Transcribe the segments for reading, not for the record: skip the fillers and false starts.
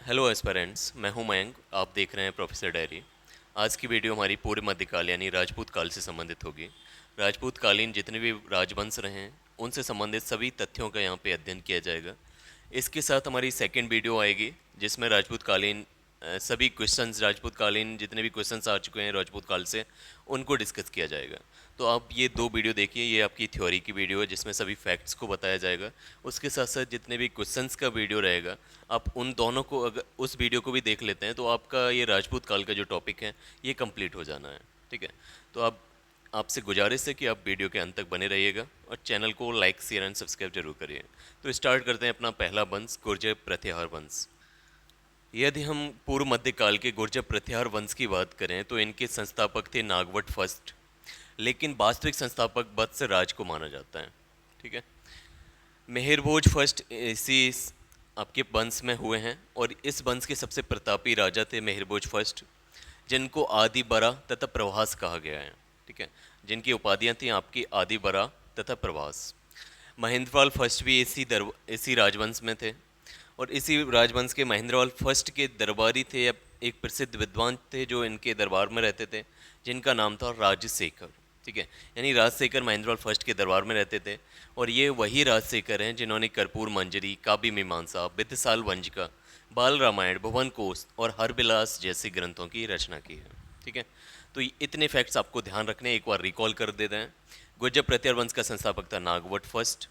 Hello aspirants, मैं हूं मयंक। आप देख रहे हैं प्रोफेसर डायरी। आज की वीडियो हमारी पूर्व मध्यकाल यानी राजपूत काल से संबंधित होगी। राजपूत कालीन जितने भी राजवंश रहे हैं उनसे संबंधित सभी तथ्यों का यहाँ पे अध्ययन किया जाएगा। इसके साथ हमारी सेकेंड वीडियो आएगी जिसमें राजपूत कालीन सभी क्वेश्चंस, राजपूत कालीन जितने भी क्वेश्चंस आ चुके हैं राजपूत काल से, उनको डिस्कस किया जाएगा। तो आप ये दो वीडियो देखिए, ये आपकी थ्योरी की वीडियो है जिसमें सभी फैक्ट्स को बताया जाएगा। उसके साथ साथ जितने भी क्वेश्चंस का वीडियो रहेगा, आप उन दोनों को अगर उस वीडियो को भी देख लेते हैं तो आपका ये राजपूत काल का जो टॉपिक है ये कंप्लीट हो जाना है। ठीक है, तो आप आपसे गुजारिश है कि आप वीडियो के अंत तक बने रहिएगा और चैनल को लाइक, शेयर एंड सब्सक्राइब जरूर करिए। तो स्टार्ट करते हैं अपना पहला वंश, गुर्जर प्रत्याहार वंश। यदि हम पूर्व मध्यकाल के गुर्जर प्रत्याहार वंश की बात करें तो इनके संस्थापक थे नागवट फर्स्ट, लेकिन वास्तविक संस्थापक वत्स राज को माना जाता है। ठीक है, मेहरभोज फर्स्ट इसी आपके वंश में हुए हैं और इस वंश के सबसे प्रतापी राजा थे मेहरभोज फर्स्ट, जिनको आदि बरा तथा प्रभास कहा गया है। ठीक है, जिनकी उपाधियां थी आपकी आदि बरा तथा प्रभास। महेंद्रपाल फर्स्ट भी इसी राजवंश में थे और इसी राजवंश के महेंद्रपाल फर्स्ट के दरबारी थे, अब एक प्रसिद्ध विद्वान थे जो इनके दरबार में रहते थे, जिनका नाम था राजशेखर। ठीक है, यानी राजशेखर महेंद्रपाल फर्स्ट के दरबार में रहते थे और ये वही राजशेखर हैं जिन्होंने कर्पूर मंजरी, काव्य मीमांसा, वित्तसाल वंजिका, बाल रामायण, भुवन कोश और हरबिलास जैसे ग्रंथों की रचना की है। ठीक है, तो इतने फैक्ट्स आपको ध्यान रखने, एक बार रिकॉल कर देते हैं। गुर्जर प्रत्यार वंश का संस्थापक था नागवट फर्स्ट।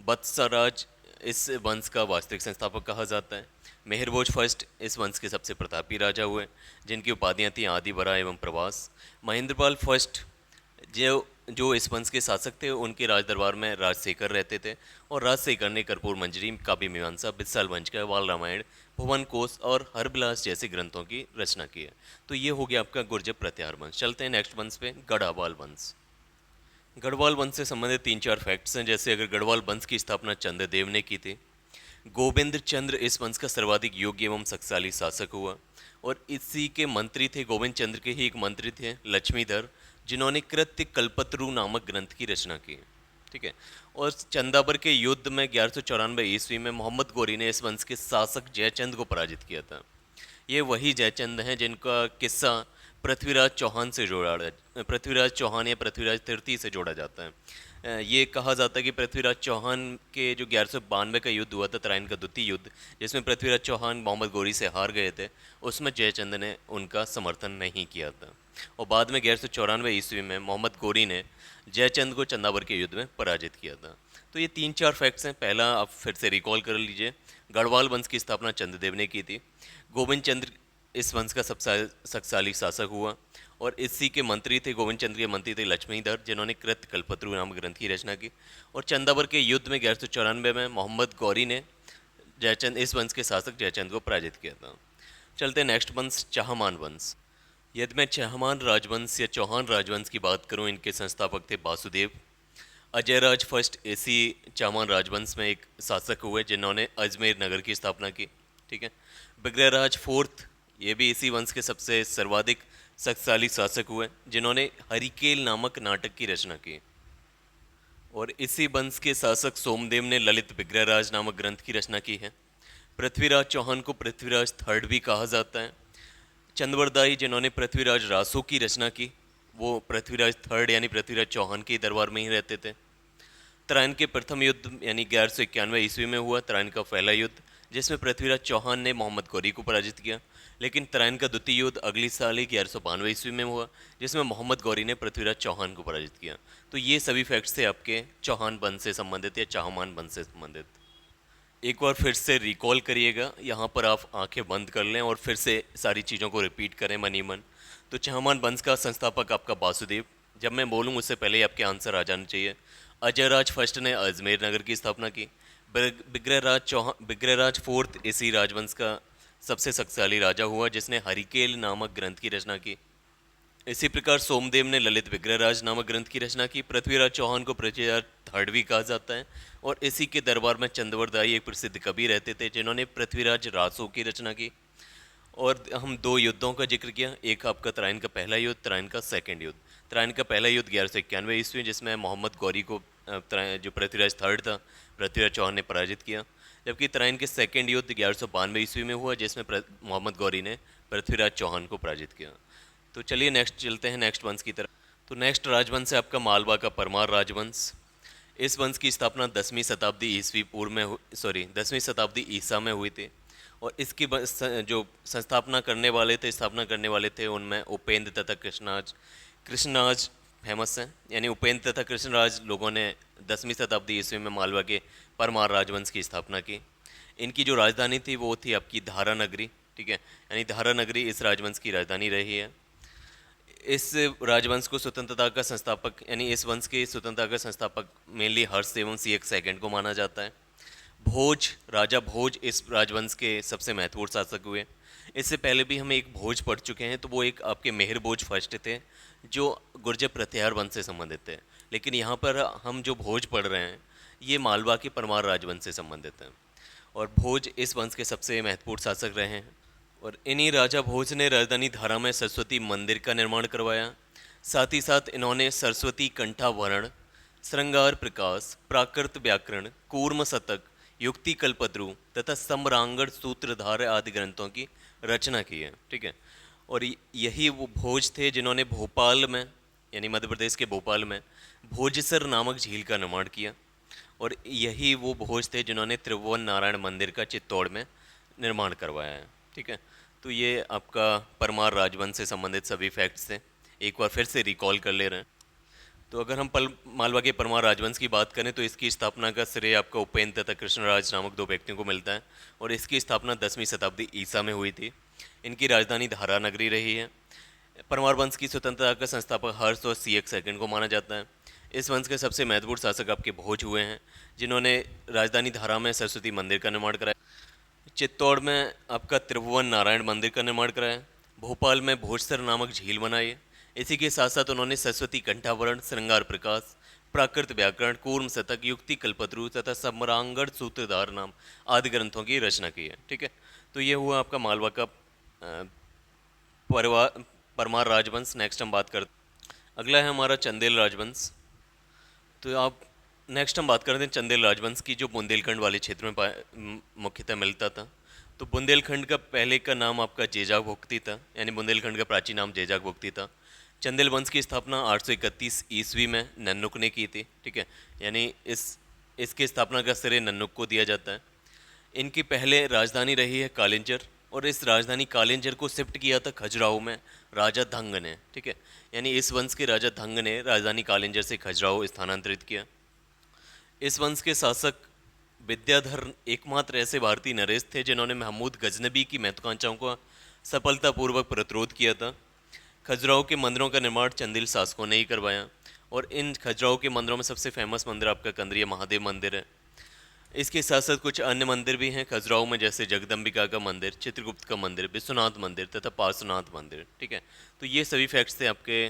वत्सराज इस वंश का वास्तविक संस्थापक कहा जाता है। मेहरभोज फर्स्ट इस वंश के सबसे प्रतापी राजा हुए, जिनकी उपाधियां थी आदि बरा एवं प्रभास। महेंद्रपाल फर्स्ट जो जो इस वंश के शासक थे, उनके राज दरबार में राजशेखर रहते थे और राजशेखर ने कर्पूर मंजरी, काव्य मीमांसा, बिस्साल वंजिका, बाल रामायण, भुवन कोश और हरबिलास जैसे ग्रंथों की रचना की है। तो ये हो गया आपका गुर्जर प्रत्याहार वंश। चलते हैं नेक्स्ट वंश पे, गढ़वाल वंश। गढ़वाल वंश से संबंधित तीन चार फैक्ट्स हैं। जैसे अगर गढ़वाल वंश की स्थापना चंद्रदेव ने की थी। गोविंद चंद्र इस वंश का सर्वाधिक योग्य एवं शक्तिशाली शासक हुआ और इसी के मंत्री थे, गोविंद चंद्र के ही एक मंत्री थे लक्ष्मीधर, जिन्होंने कृत्य कल्पतरु नामक ग्रंथ की रचना की। ठीक है, और चंदाबर के युद्ध में 1194 ईस्वी में मोहम्मद गौरी ने इस वंश के शासक जयचंद को पराजित किया था। ये वही जयचंद हैं जिनका किस्सा पृथ्वीराज चौहान से पृथ्वीराज चौहान या पृथ्वीराज तृतीय से जोड़ा जाता है। ये कहा जाता है कि पृथ्वीराज चौहान के जो 1192 का युद्ध हुआ था, तराइन का द्वितीय युद्ध, जिसमें पृथ्वीराज चौहान मोहम्मद गौरी से हार गए थे, उसमें जयचंद ने उनका समर्थन नहीं किया था और बाद में 1194 ईस्वी में मोहम्मद गौरी ने जयचंद को चंदावर के युद्ध में पराजित किया था। तो ये तीन चार फैक्ट्स हैं। पहला आप फिर से रिकॉल कर लीजिए, गढ़वाल वंश की स्थापना चंद्रदेव ने की थी। गोविंद चंद्र इस वंश का सबसे शक्तिशाली शासक हुआ और इसी के मंत्री थे, गोविंद चंद्र के मंत्री थे लक्ष्मीधर, जिन्होंने कृत कल्पतरु नामक ग्रंथ की रचना की। और चंदावर के युद्ध में 1194 में मोहम्मद गौरी ने जयचंद, इस वंश के शासक जयचंद को पराजित किया था। चलते हैं नेक्स्ट वंश, चाहमान वंश। यदि मैं चाहमान राजवंश या चौहान राजवंश की बात करूं, इनके संस्थापक थे वासुदेव। अजयराज फर्स्ट इसी चाहमान राजवंश में एक शासक हुए जिन्होंने अजमेर नगर की स्थापना की। ठीक है, बिग्रहराज फोर्थ ये भी इसी वंश के सबसे सर्वाधिक शक्तिशाली शासक हुए, जिन्होंने हरिकेल नामक नाटक की रचना की। और इसी वंश के शासक सोमदेव ने ललित विग्रहराज नामक ग्रंथ की रचना की है। पृथ्वीराज चौहान को पृथ्वीराज थर्ड भी कहा जाता है। चंद्रवरदाई जिन्होंने पृथ्वीराज रासो की रचना की, वो पृथ्वीराज थर्ड यानी पृथ्वीराज चौहान के दरबार में ही रहते थे। तराइन के प्रथम युद्ध यानी 1191 ईस्वी में हुआ तराइन का पहला युद्ध, जिसमें पृथ्वीराज चौहान ने मोहम्मद गौरी को पराजित किया। लेकिन तराइन का द्वितीय युद्ध अगली साल ही 1192 ईस्वी में हुआ, जिसमें मोहम्मद गौरी ने पृथ्वीराज चौहान को पराजित किया। तो ये सभी फैक्ट्स थे आपके चौहान वंश से संबंधित या चाहमान वंश से संबंधित। एक बार फिर से रिकॉल करिएगा, यहाँ पर आप आंखें बंद कर लें और फिर से सारी चीज़ों को रिपीट करें मन ही मन। तो चाहमान वंश का संस्थापक आपका वासुदेव। जब मैं बोलूँ उससे पहले ही आपके आंसर आ जाना चाहिए। अजयराज फर्स्ट ने अजमेर नगर की स्थापना की। बिग्रहराज फोर्थ इसी राजवंश का सबसे शक्तिशाली राजा हुआ, जिसने हरिकेल नामक ग्रंथ की रचना की। इसी प्रकार सोमदेव ने ललित विग्रहराज नामक ग्रंथ की रचना की। पृथ्वीराज चौहान को पृथ्वीराज थर्ड भी कहा जाता है और इसी के दरबार में चंद्रवरदाई एक प्रसिद्ध कवि रहते थे, जिन्होंने पृथ्वीराज रासो की रचना की। और हम दो युद्धों का जिक्र किया, एक आपका तराइन का पहला युद्ध, तराइन का सेकंड युद्ध। तराइन का पहला युद्ध 1191 ईस्वी, जिसमें मोहम्मद गौरी को जो पृथ्वीराज थर्ड था, पृथ्वीराज चौहान ने पराजित किया। जबकि तराइन के सेकेंड युद्ध 1192 ईस्वी में हुआ, जिसमें मोहम्मद गौरी ने पृथ्वीराज चौहान को पराजित किया। तो चलिए नेक्स्ट चलते हैं नेक्स्ट वंश की तरफ। तो नेक्स्ट राजवंश है आपका मालवा का परमार राजवंश। इस वंश की स्थापना 10वीं शताब्दी ईस्वी पूर्व में 10वीं शताब्दी ईसा में हुई थी। और इसकी जो स्थापना करने वाले थे उनमें उपेंद्र तथा कृष्णराज। कृष्णराज फेमस हैं, यानी उपेंद्र तथा कृष्णराज लोगों ने 10वीं शताब्दी ईस्वी में मालवा के परमार राजवंश की स्थापना की। इनकी जो राजधानी थी वो थी आपकी धारा नगरी, ठीक है, यानी धारा नगरी इस राजवंश की राजधानी रही है। इस राजवंश को स्वतंत्रता का संस्थापक, यानी इस वंश के स्वतंत्रता का संस्थापक मेनली हर्ष एवं सिंह सेकंड को माना जाता है। भोज, राजा भोज इस राजवंश के सबसे महत्वपूर्ण शासक हुए। इससे पहले भी हम एक भोज पढ़ चुके हैं, तो वो एक आपके मेहर भोज फर्स्ट थे जो गुर्जर प्रत्याहार वंश से संबंधित थे। लेकिन यहाँ पर हम जो भोज पढ़ रहे हैं ये मालवा के परमार राजवंश से संबंधित हैं और भोज इस वंश के सबसे महत्वपूर्ण शासक रहे हैं। और इन्हीं राजा भोज ने राजधानी धारा में सरस्वती मंदिर का निर्माण करवाया। साथ ही साथ इन्होंने सरस्वती कंठाभरण, श्रृंगार प्रकाश, प्राकृत व्याकरण, कूर्म शतक, युक्ति कल्पत्रु तथा सम्रांगण सूत्रधार आदि ग्रंथों की रचना की है, ठीक है। और यही वो भोज थे जिन्होंने भोपाल में, यानी मध्य प्रदेश के भोपाल में भोजसर नामक झील का निर्माण किया। और यही वो भोज थे जिन्होंने त्रिभुवन नारायण मंदिर का चित्तौड़ में निर्माण करवाया है, ठीक है। तो ये आपका परमार राजवंश से संबंधित सभी फैक्ट्स थे, एक बार फिर से रिकॉल कर ले रहे हैं। तो अगर हम मालवा के परमार राजवंश की बात करें तो इसकी स्थापना का श्रेय आपका उपेंद्र तथा कृष्णराज नामक दो व्यक्तियों को मिलता है और इसकी स्थापना 10वीं शताब्दी ईसा में हुई थी। इनकी राजधानी धारा नगरी रही है। परमार वंश की स्वतंत्रता का संस्थापक हर्ष और सिंह सेकंड को माना जाता है। इस वंश के सबसे महत्वपूर्ण शासक आपके भोज हुए हैं जिन्होंने राजधानी धारा में सरस्वती मंदिर का निर्माण कराया, चित्तौड़ में आपका त्रिभुवन नारायण मंदिर का निर्माण कराया, भोपाल में भोजसर नामक झील बनाई। इसी के साथ साथ उन्होंने सरस्वती कंठाभरण, श्रृंगार प्रकाश, प्राकृत व्याकरण, कूर्म शतक, युक्ति कल्पत्रु तथा सम्रांगण सूत्रधार नाम आदि ग्रंथों की रचना की है, ठीक है। तो ये हुआ आपका मालवा का परमार राजवंश। नेक्स्ट हम बात करते, अगला है हमारा चंदेल राजवंश। तो आप नेक्स्ट हम बात करते हैं चंदेल राजवंश की, जो बुंदेलखंड वाले क्षेत्र में मुख्यतः मिलता था। तो बुंदेलखंड का पहले का नाम आपका जेजाग भुक्ती था, यानी बुंदेलखंड का प्राचीन नाम जेजाग भुक्ती था। चंदेल वंश की स्थापना 831 ईस्वी में नन्नुक ने की थी, ठीक है, यानी इसकी स्थापना का श्रेय नन्नुक को दिया जाता है। इनकी पहले राजधानी रही है कालिंजर और इस राजधानी कालिंजर को शिफ्ट किया था खजुराहो में राजा धंग ने, ठीक है, यानी इस वंश के राजा धंग ने राजधानी कालिंजर से खजुराहो स्थानांतरित किया। इस वंश के शासक विद्याधर एकमात्र ऐसे भारतीय नरेश थे जिन्होंने महमूद गजनबी की महत्वाकांक्षाओं का सफलतापूर्वक प्रतिरोध किया था। खजुराहो के मंदिरों का निर्माण चंदेल शासकों ने ही करवाया और इन खजुराहो के मंदिरों में सबसे फेमस मंदिर आपका कंदरिया महादेव मंदिर है। इसके साथ साथ कुछ अन्य मंदिर भी हैं खजुराहो में, जैसे जगदम्बिका का मंदिर, चित्रगुप्त का मंदिर, विश्वनाथ मंदिर तथा पार्श्वनाथ मंदिर, ठीक है। तो ये सभी फैक्ट्स थे आपके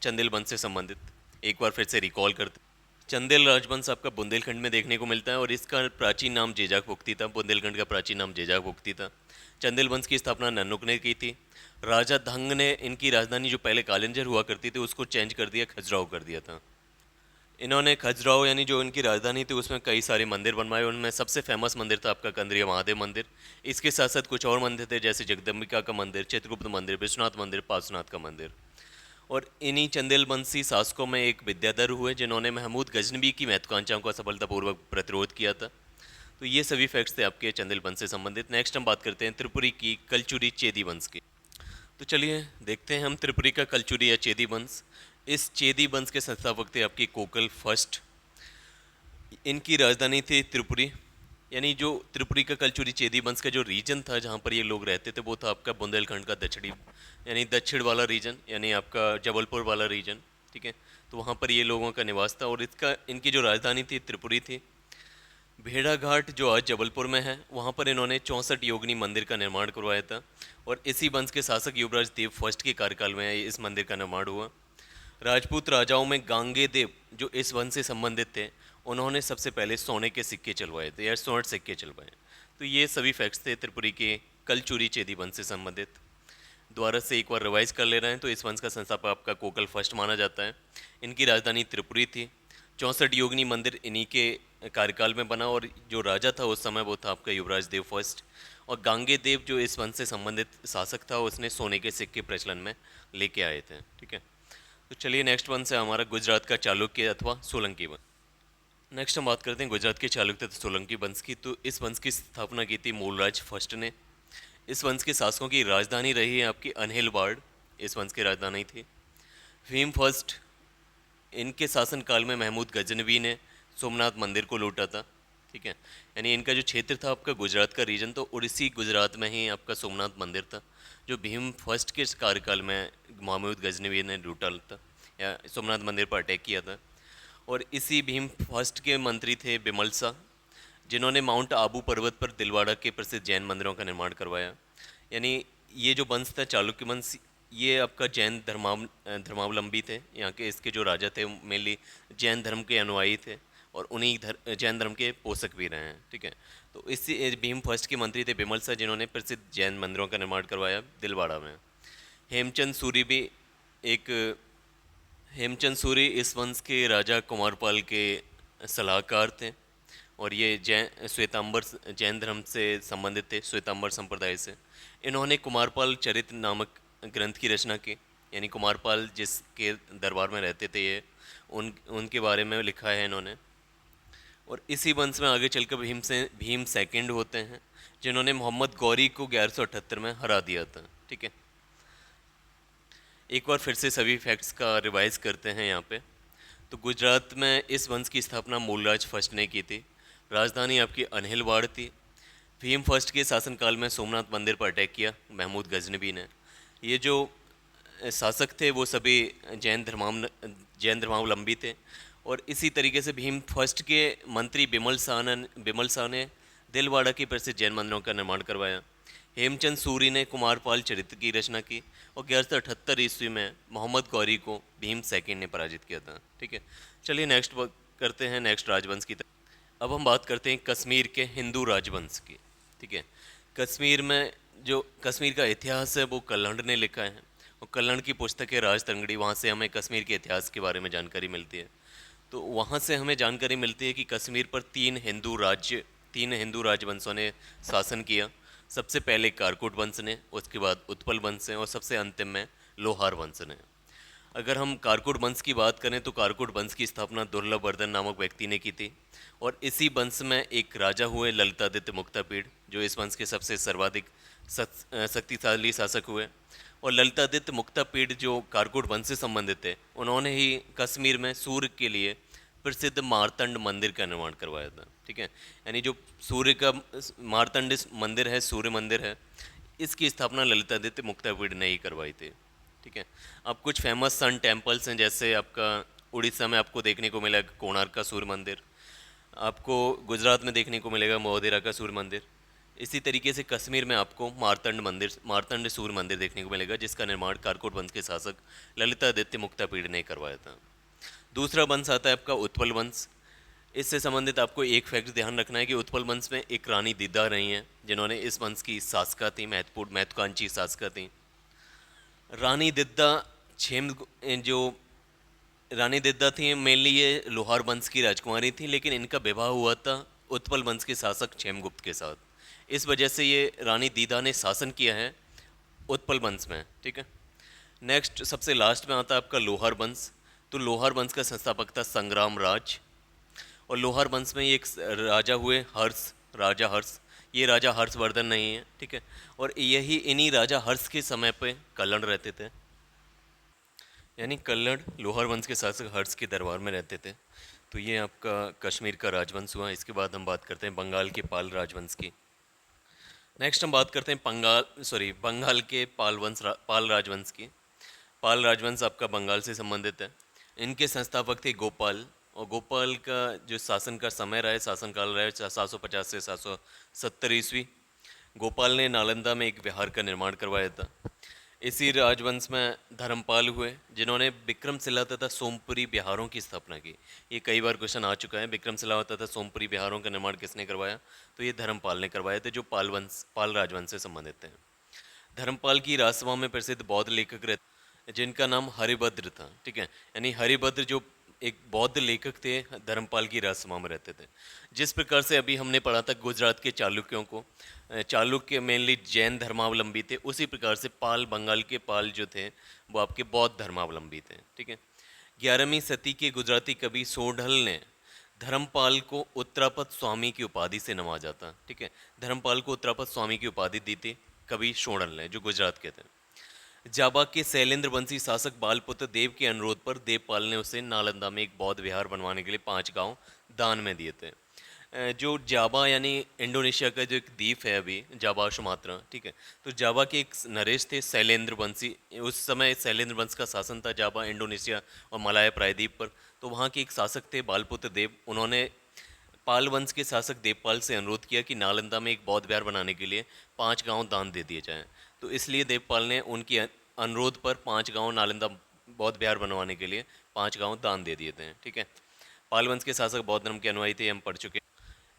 चंदेल वंश से संबंधित, एक बार फिर से रिकॉल करते। चंदेल राजवंश आपका बुंदेलखंड में देखने को मिलता है और इसका प्राचीन नाम जेजाग भुक्ती था। बुंदेलखंड का प्राचीन नाम जेजाग भुक्ती था। चंदेल वंश की स्थापना नन्नुक ने की थी। राजा धंग ने इनकी राजधानी जो पहले कालिंजर हुआ करती थी उसको चेंज कर दिया, खजुराहो कर दिया था। इन्होंने खजुराहो यानी जो इनकी राजधानी थी उसमें कई सारे मंदिर बनवाए। उनमें सबसे फेमस मंदिर था आपका कंदरिया महादेव मंदिर। इसके साथ साथ कुछ और मंदिर थे जैसे जगदम्बिका का मंदिर, चित्रगुप्त मंदिर, विश्वनाथ मंदिर, पार्श्वनाथ का मंदिर। और इन्हीं चंदेल वंशी शासकों में एक विद्याधर हुए जिन्होंने महमूद गजनबी की महत्वाकांक्षाओं का सफलतापूर्वक प्रतिरोध किया था। तो ये सभी फैक्ट्स थे आपके चंदेल वंश से संबंधित। नेक्स्ट हम बात करते हैं त्रिपुरी की कलचुरी चेदी वंश की। तो चलिए देखते हैं हम त्रिपुरी का कलचुरी या चेदी वंश। इस चेदी वंश के संस्थापक थे आपके कोकल फर्स्ट। इनकी राजधानी थी त्रिपुरी, यानी जो त्रिपुरी का कलचुरी चेदी वंश का जो रीजन था जहाँ पर ये लोग रहते थे वो था आपका बुंदेलखंड का दक्षिणी, यानी दक्षिण वाला रीजन, यानी आपका जबलपुर वाला रीजन, ठीक है। तो वहाँ पर ये लोगों का निवास था और इनकी जो राजधानी थी त्रिपुरी थी। भेड़ाघाट जो आज जबलपुर में है वहाँ पर इन्होंने 64 योगिनी मंदिर का निर्माण करवाया था और इसी वंश के शासक युवराज देव फर्स्ट के कार्यकाल में इस मंदिर का निर्माण हुआ। राजपूत राजाओं में गांगे देव जो इस वंश से संबंधित थे उन्होंने सबसे पहले सोने के सिक्के चलवाए थे या स्वर्ण सिक्के चलवाए। तो ये सभी फैक्ट्स थे त्रिपुरी के कलचुरी चेदी वंश से संबंधित। दोबारा से एक बार रिवाइज कर ले रहे हैं। तो इस वंश का संस्थापक आपका कोकल फर्स्ट माना जाता है। इनकी राजधानी त्रिपुरी थी। 64 योगिनी मंदिर इन्हीं के कार्यकाल में बना, और जो राजा था उस समय वो था आपका युवराज देव फर्स्ट। और गांगे देव जो इस वंश से संबंधित शासक था, उसने सोने के सिक्के प्रचलन में लेके आए थे। ठीक है, तो चलिए नेक्स्ट वंश है हमारा गुजरात का चालुक्य अथवा सोलंकी वंश। नेक्स्ट हम बात करते हैं गुजरात के चालुक्य तथा सोलंकी वंश की। तो इस वंश की स्थापना की थी मूलराज फर्स्ट ने। इस वंश के शासकों की राजधानी रही है आपकी अनहिलवाड़, इस वंश की राजधानी थी। भीम फर्स्ट, इनके शासनकाल में महमूद गजनवी ने सोमनाथ मंदिर को लूटा था। ठीक है, यानी इनका जो क्षेत्र था आपका गुजरात का रीजन, तो उड़ीसी गुजरात में ही आपका सोमनाथ मंदिर था, जो भीम फर्स्ट के कार्यकाल में महमूद गजनवी ने लूटा था या सोमनाथ मंदिर पर अटैक किया था। और इसी भीम फर्स्ट के मंत्री थे बिमल शाह, जिन्होंने माउंट आबू पर्वत पर दिलवाड़ा के प्रसिद्ध जैन मंदिरों का निर्माण करवाया। यानी ये जो वंश था चालुक्य वंश, ये आपका जैन धर्मावलंबी थे। यहाँ के इसके जो राजा थे मेनली जैन धर्म के अनुयायी थे, और उन्हीं जैन धर्म के पोषक भी रहे हैं। ठीक है, तो इसी भीम फर्स्ट के मंत्री थे बिमल शाह, जिन्होंने प्रसिद्ध जैन मंदिरों का निर्माण करवाया दिलवाड़ा में। हेमचंद सूरी भी एक हेमचंद सूरी इस वंश के राजा कुमारपाल के सलाहकार थे, और ये श्वेतांबर जैन धर्म से संबंधित थे, श्वेतांबर संप्रदाय से। इन्होंने कुमारपाल चरित्र नामक ग्रंथ की रचना की, यानी कुमारपाल जिसके दरबार में रहते थे ये, उनके बारे में लिखा है इन्होंने। और इसी वंश में आगे चलकर भीम सेकंड होते हैं, जिन्होंने मोहम्मद गौरी को 1178 में हरा दिया था। ठीक है, एक बार फिर से सभी फैक्ट्स का रिवाइज करते हैं यहाँ पे। तो गुजरात में इस वंश की स्थापना मूलराज फर्स्ट ने की थी। राजधानी आपकी अनहिलवाड़ थी। भीम फर्स्ट के शासनकाल में सोमनाथ मंदिर पर अटैक किया महमूद गजनबी ने। ये जो शासक थे वो सभी जैन धर्मावलंबी थे। और इसी तरीके से भीम फर्स्ट के मंत्री बिमल शाह ने दिलवाड़ा के प्रसिद्ध जैन मंदिरों का निर्माण करवाया। हेमचंद सूरी ने कुमारपाल चरित्र की रचना की, और 1178 ईस्वी में मोहम्मद गौरी को भीम सेकंड ने पराजित किया था। ठीक है, चलिए नेक्स्ट करते हैं नेक्स्ट राजवंश की तरफ। अब हम बात करते हैं कश्मीर के हिंदू राजवंश की। ठीक है, कश्मीर में जो कश्मीर का इतिहास है वो कल्हड़ ने लिखा है, और कल्हड़ की पुस्तक है राज तंगड़ी, वहाँ से हमें कश्मीर के इतिहास के बारे में जानकारी मिलती है। तो वहाँ से हमें जानकारी मिलती है कि कश्मीर पर तीन हिंदू राजवंशों ने शासन किया। सबसे पहले कारकोट वंश ने, उसके बाद उत्पल वंश ने, और सबसे अंतिम में लोहार वंश ने। अगर हम कारकोट वंश की बात करें तो कारकोट वंश की स्थापना दुर्लभ वर्धन नामक व्यक्ति ने की थी, और इसी वंश में एक राजा हुए ललितादित्य मुक्तापीड़, जो इस वंश के सबसे सर्वाधिक शक्तिशाली शासक हुए। और ललितादित्य मुक्तापीड़ जो कारकोट वंश से संबंधित थे, उन्होंने ही कश्मीर में सूर्य के लिए प्रसिद्ध मारतंड मंदिर का निर्माण करवाया था। ठीक है, यानी जो सूर्य का मारतंड मंदिर है, सूर्य मंदिर है, इसकी स्थापना ललितादित्य मुक्तापीड़ ने ही करवाई थी। ठीक है, अब कुछ फेमस सन टेम्पल्स हैं, जैसे आपका उड़ीसा में आपको देखने को मिलेगा कोणार्क का सूर्य मंदिर, आपको गुजरात में देखने को मिलेगा मोहदेरा का सूर्य मंदिर। इसी तरीके से कश्मीर में आपको मारतंड सूर्य मंदिर देखने को मिलेगा, जिसका निर्माण कारकोट वंश के शासक ललितादित्य मुक्तापीड़ ने करवाया था। दूसरा वंश आता है आपका उत्पल वंश। इससे संबंधित आपको एक फैक्ट ध्यान रखना है कि उत्पल वंश में एक रानी दिद्दा रही हैं, जिन्होंने इस वंश की शासका थी, महत्वाकांक्षी शासका थी। रानी दिद्दा छेम जो रानी दिद्दा थी मेनली ये लोहार वंश की राजकुमारी थी, लेकिन इनका विवाह हुआ था उत्पल वंश के शासक क्षेमगुप्त के साथ। इस वजह से ये रानी दीदा ने शासन किया है उत्पल वंश में। ठीक है, नेक्स्ट सबसे लास्ट में आता है आपका लोहार वंश। तो लोहार वंश का संस्थापक था संग्राम राज, और लोहार वंश में एक राजा हुए राजा हर्ष। ये राजा हर्षवर्धन नहीं है। ठीक है, और यही इन्हीं राजा हर्ष के समय पे कल्हड़ रहते थे, यानी कल्लड़ लोहार वंश के शासक हर्ष के दरबार में रहते थे। तो ये आपका कश्मीर का राजवंश हुआ। इसके बाद हम बात करते हैं बंगाल के पाल राजवंश की। नेक्स्ट हम बात करते हैं बंगाल के पाल राजवंश की। पाल राजवंश आपका बंगाल से संबंधित है। इनके संस्थापक थे गोपाल, और गोपाल का जो शासन का समय रहा है, शासनकाल रहा है 750 से 770 ईस्वी। गोपाल ने नालंदा में एक विहार का निर्माण करवाया था। इसी राजवंश में धर्मपाल हुए, जिन्होंने विक्रमशिला तथा सोमपुरी बिहारों की स्थापना की। ये कई बार क्वेश्चन आ चुका है, विक्रमशिला तथा सोमपुरी बिहारों का निर्माण किसने करवाया? तो ये धर्मपाल ने करवाए थे, जो पाल राजवंश से संबंधित थे। धर्मपाल की राजसभा में प्रसिद्ध बौद्ध लेखक रहते, जिनका नाम हरिभद्र था। ठीक है, यानी हरिभद्र जो एक बौद्ध लेखक थे, धर्मपाल की राजसभा में रहते थे। जिस प्रकार से अभी हमने पढ़ा था गुजरात के चालुक्यों को, चालुक्य मेनली जैन धर्मावलंबी थे, उसी प्रकार से पाल, बंगाल के पाल जो थे वो आपके बौद्ध धर्मावलंबी थे। ठीक है। 11वीं सदी के गुजराती कवि सोढल ने धर्मपाल को उत्तरापद स्वामी की उपाधि से नवाजा था। ठीक है। धर्मपाल को उत्तरापद स्वामी की उपाधि दी थी कवि सोढल ने, जो गुजरात के थे। जाबा के शैलेंद्र वंशी शासक बालपुत्र देव के अनुरोध पर देवपाल ने उसे नालंदा में एक बौद्ध विहार बनवाने के लिए 5 गांव दान में दिए थे। जो जाबा यानी इंडोनेशिया का जो एक द्वीप है अभी, जाबा सुमात्रा, ठीक है, तो जाबा के एक नरेश थे शैलेंद्र वंशी। उस समय शैलेंद्र वंश का शासन था जाबा, इंडोनेशिया और मलाया प्रायद्वीप पर। तो वहाँ के एक शासक थे बालपुत्र देव। उन्होंने पाल वंश के शासक देवपाल से अनुरोध किया कि नालंदा में एक बौद्ध विहार बनाने के लिए 5 गांव दान दे दिए जाएं। तो इसलिए देवपाल ने उनकी अनुरोध पर 5 गांव नालंदा बौद्ध विहार बनवाने के लिए 5 गांव दान दे दिए थे। ठीक है। पाल वंश के शासक बौद्ध धर्म के अनुयायी थे, हम पढ़ चुके।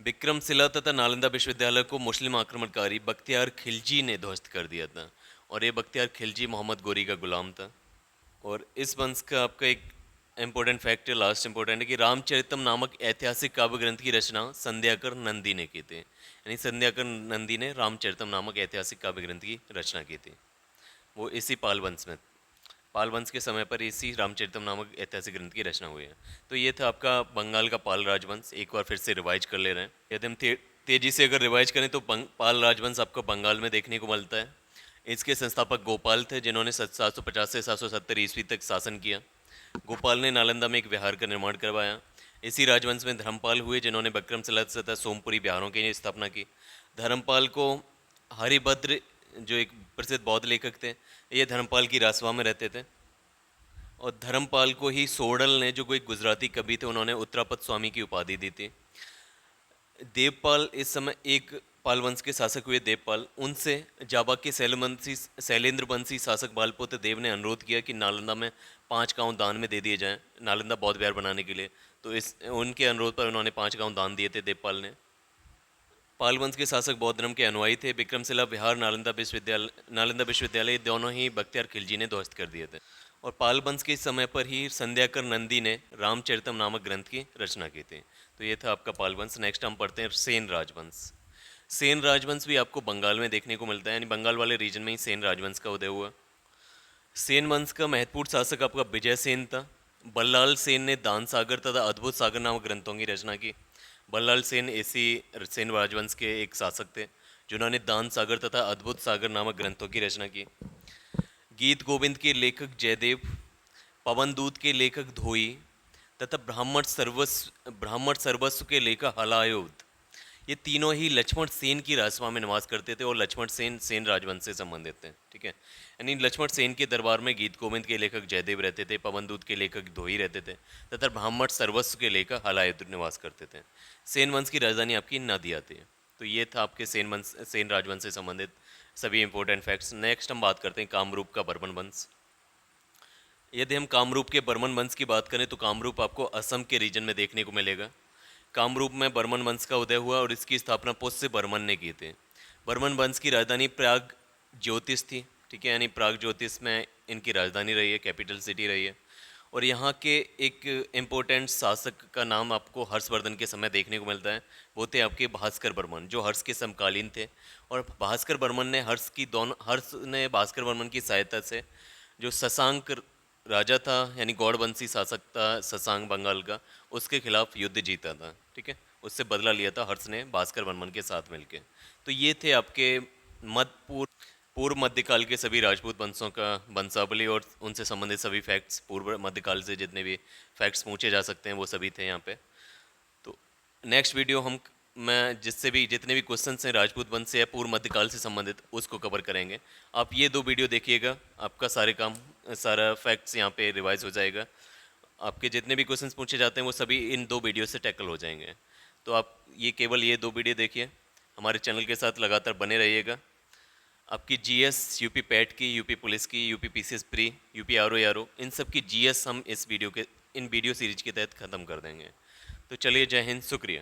विक्रमशिला तथा नालंदा विश्वविद्यालय को मुस्लिम आक्रमणकारी बख्तियार खिलजी ने ध्वस्त कर दिया था, और ये बख्तियार खिलजी मोहम्मद गोरी का गुलाम था। और इस वंश का आपका एक इम्पोर्टेंट फैक्ट है, लास्ट इम्पोर्टेंट है, कि रामचरितम नामक ऐतिहासिक काव्य ग्रंथ की रचना संध्याकर नंदी ने की थी। यानी संध्याकर नंदी ने रामचरितम नामक ऐतिहासिक काव्य ग्रंथ की रचना की थी, वो इसी पाल वंश में, पाल वंश के समय पर इसी रामचरितम नामक ऐतिहासिक ग्रंथ की रचना हुई है। तो ये था आपका बंगाल का पाल राजवंश। एक बार फिर से रिवाइज कर ले रहे हैं। यदि हम तेजी से अगर रिवाइज करें तो पाल राजवंश आपको बंगाल में देखने को मिलता है। इसके संस्थापक गोपाल थे, जिन्होंने 750 से 770 ईस्वी तक शासन किया। गोपाल ने नालंदा में एक विहार का निर्माण करवाया। इसी राजवंश में धर्मपाल हुए, जिन्होंने विक्रमशिला तथा सोमपुरी विहारों की स्थापना की। धर्मपाल को हरिभद्र, जो एक प्रसिद्ध बौद्ध लेखक थे, ये धर्मपाल की राजसभा में रहते थे। और धर्मपाल को ही सोडल ने, जो कोई गुजराती कवि थे, उन्होंने उत्तरापद स्वामी की उपाधि दी थी। देवपाल इस समय एक पाल वंश के शासक हुए देवपाल। उनसे जाबा के शैलेंद्र वंशी शासक बालपुत्र देव ने अनुरोध किया कि नालंदा में 5 गांव दान में दे दिए जाएं, नालंदा बौद्ध विहार बनाने के लिए। तो इस उनके अनुरोध पर उन्होंने 5 गांव दान दिए थे देवपाल ने। पाल वंश के शासक बौद्ध धर्म के अनुयायी थे। विक्रमशिला विहार, नालंदा विश्वविद्यालय दोनों ही बख्तियार खिलजी ने ध्वस्त कर दिए थे। और पाल वंश के समय पर ही संध्याकर नंदी ने रामचरितम नामक ग्रंथ की रचना की थी। तो ये था आपका पाल वंश। नेक्स्ट हम पढ़ते हैं सेन राजवंश। सेन राजवंश भी आपको बंगाल में देखने को मिलता है, यानी बंगाल वाले रीजन में ही सेन राजवंश का उदय हुआ। सेन वंश का महत्वपूर्ण शासक आपका विजय सेन था। बल्लाल सेन ने दान सागर तथा अद्भुत सागर नामक ग्रंथों की रचना की। बल्लाल सेन इसी सेन राजवंश के एक शासक थे, जिन्होंने दान सागर तथा अद्भुत सागर नामक ग्रंथों की रचना की। गीत गोविंद के लेखक जयदेव, पवन दूत के लेखक धोई तथा ब्राह्मण सर्वस्व के लेखक हलायुध, ये तीनों ही लक्ष्मण सेन की राजसभा में निवास करते थे, और लक्ष्मण सेन सेन राजवंश से संबंधित थे। ठीक है। यानी लक्ष्मण सेन के दरबार में गीत गोविंद के लेखक जयदेव रहते थे, पवन दूत के लेखक धोई रहते थे, तथा ब्राह्मण सर्वस्व के लेखक हलायुध निवास करते थे। सेन वंश की राजधानी आपकी नदिया थी। तो ये था आपके सेन राजवंश से संबंधित सभी इंपॉर्टेंट फैक्ट्स। नेक्स्ट हम बात करते हैं कामरूप का बर्मन वंश। यदि हम कामरूप के बर्मन वंश की बात करें तो कामरूप आपको असम के रीजन में देखने को मिलेगा। कामरूप में बर्मन वंश का उदय हुआ, और इसकी स्थापना पुष्य बर्मन ने की थी। बर्मन वंश की राजधानी प्राग ज्योतिष थी। ठीक है। यानी प्राग ज्योतिष में इनकी राजधानी रही है, कैपिटल सिटी रही है। और यहाँ के एक इम्पोर्टेंट शासक का नाम आपको हर्षवर्धन के समय देखने को मिलता है। वो थे आपके भास्कर बर्मन, जो हर्ष के समकालीन थे। और भास्कर बर्मन ने हर्ष ने भास्कर बर्मन की सहायता से, जो शशांक राजा था, यानी गौड़वंशी शासक था शशांक बंगाल का, उसके खिलाफ युद्ध जीता था। ठीक है। उससे बदला लिया था हर्ष ने भास्कर बर्मन के साथ मिलकर। तो ये थे आपके पूर्व मध्यकाल के सभी राजपूत वंशों का वंशावली और उनसे संबंधित सभी फैक्ट्स। पूर्व मध्यकाल से जितने भी फैक्ट्स पूछे जा सकते हैं वो सभी थे यहाँ पे। तो नेक्स्ट वीडियो मैं जितने भी क्वेश्चंस हैं राजपूत वंश से या पूर्व मध्यकाल से संबंधित, उसको कवर करेंगे। आप ये 2 वीडियो देखिएगा, आपका सारा फैक्ट्स यहाँ पे रिवाइज हो जाएगा। आपके जितने भी क्वेश्चंस पूछे जाते हैं वो सभी इन 2 वीडियो से टैकल हो जाएंगे। तो आप केवल ये 2 वीडियो देखिए, हमारे चैनल के साथ लगातार बने रहिएगा। आपकी जीएस, यूपी पैट की, यूपी पुलिस की, UP PCS pre, UP RO, इन सब की जीएस हम इन वीडियो सीरीज के तहत ख़त्म कर देंगे। तो चलिए, जय हिंद, शुक्रिया।